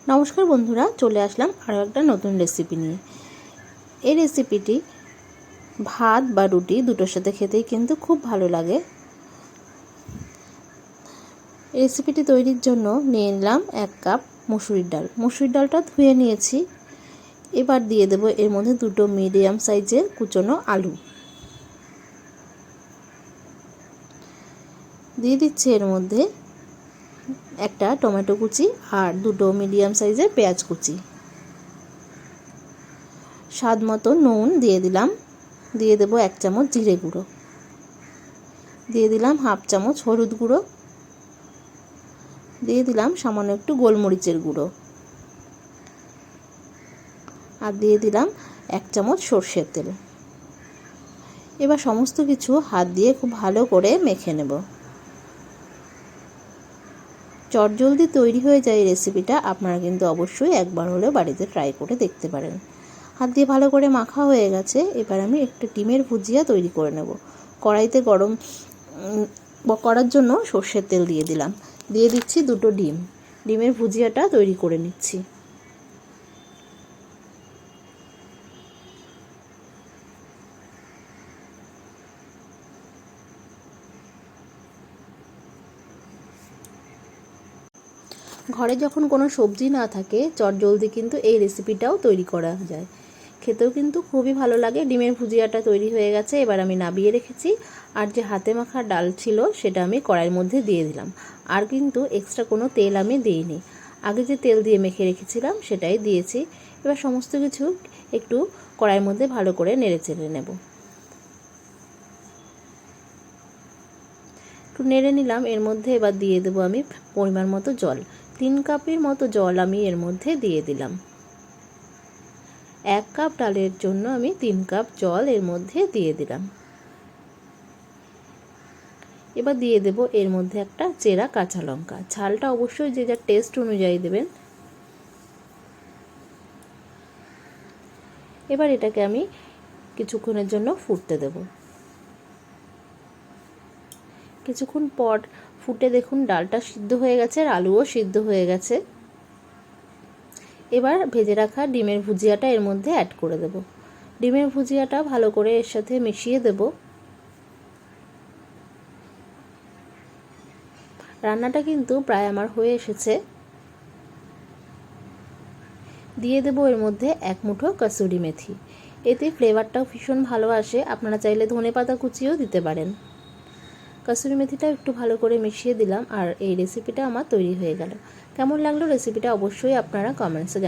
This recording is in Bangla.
নমস্কার বন্ধুরা, চলে আসলাম আরও একটা নতুন রেসিপি নিয়ে। এই রেসিপিটি ভাত বা রুটি দুটোর সাথে খেতেই কিন্তু খুব ভালো লাগে। রেসিপিটি তৈরির জন্য নিয়ে নিলাম 1 কাপ মসুরির ডাল। মসুরির ডালটা ধুয়ে নিয়েছি। এবার দিয়ে দেব এর মধ্যে 2টো মিডিয়াম সাইজের কুচনো আলু। দিয়ে দিচ্ছি এর মধ্যে একটা টমেটো কুচি আর 2টো মিডিয়াম সাইজের পেঁয়াজ কুচি। স্বাদ মতো নুন দিয়ে দিলাম। দিয়ে দেব 1 চামচ জিরে গুঁড়ো। দিয়ে দিলাম হাফ চামচ হলুদ গুঁড়ো। দিয়ে দিলাম সামান্য একটু গোলমরিচের গুঁড়ো। আর দিয়ে দিলাম 1 চামচ সর্ষের তেল। এবার সমস্ত কিছু হাত দিয়ে খুব ভালো করে মেখে নেব। চটজলদি তৈরি হয়ে যায় এই রেসিপিটা। আপনারা কিন্তু অবশ্যই একবার হলেও বাড়িতে ট্রাই করে দেখতে পারেন। হাত দিয়ে ভালো করে মাখা হয়ে গেছে। এবার আমি একটা ডিমের ভুজিয়া তৈরি করে নেব। কড়াইতে গরম করার জন্য সর্ষের তেল দিয়ে দিলাম। দিয়ে দিচ্ছি 2টো ডিম। ডিমের ভুজিয়াটা তৈরি করে নিচ্ছি। ঘরে যখন কোনো সবজি না থাকে, চটজলদি কিন্তু এই রেসিপিটাও তৈরি করা যায়। খেতেও কিন্তু খুবই ভালো লাগে। ডিমের ভুজিয়াটা তৈরি হয়ে গেছে। এবার আমি নামিয়ে রেখেছি। আর যে হাতে মাখা ডাল ছিল সেটা আমি কড়াইয়ের মধ্যে দিয়ে দিলাম। আর কিন্তু এক্সট্রা কোনো তেল আমি দিইনি। আগে যে তেল দিয়ে মেখে রেখেছিলাম সেটাই দিয়েছি। এবার সমস্ত কিছু একটু কড়াইয়ের মধ্যে ভালো করে নেড়ে চেড়ে নেব। একটু নেড়ে নিলাম। এর মধ্যে এবার দিয়ে দেবো আমি পরিমাণ মতো জল। 3 কাপের মতো জল আমি এর মধ্যে দিয়ে দিলাম। 1 কাপ ডালের জন্য আমি 3 কাপ জল এর মধ্যে দিয়ে দিলাম। এবার দিয়ে দেব এর মধ্যে একটা চেরা কাঁচা লঙ্কা। ঝালটা অবশ্যই যে যার টেস্ট অনুযায়ী দেবেন। এবার এটাকে আমি কিছুক্ষণের জন্য ফুটতে দেব। কিছুক্ষণ পর ফুটে দেখুন ডালটা সিদ্ধ হয়ে গেছে আর আলুও সিদ্ধ হয়ে গেছে। এবার ভেজে রাখা ডিমের ভুজিয়াটা এর মধ্যে অ্যাড করে দেব। ডিমের ভুজিয়াটা ভালো করে এর সাথে মিশিয়ে দেব। রান্নাটা কিন্তু প্রায় আমার হয়ে এসেছে। দিয়ে দেব এর মধ্যে 1 মুঠো কসুরি মেথি। এতে ফ্লেভারটাও ভীষণ ভালো আসে। আপনারা চাইলে ধনেপাতা কুচিও দিতে পারেন। কসুরি মেথিটা একটু ভালো করে মিশিয়ে দিলাম আর এই রেসিপিটা আমার তৈরি হয়ে গেল। কেমন লাগলো রেসিপিটা অবশ্যই আপনারা কমেন্টসে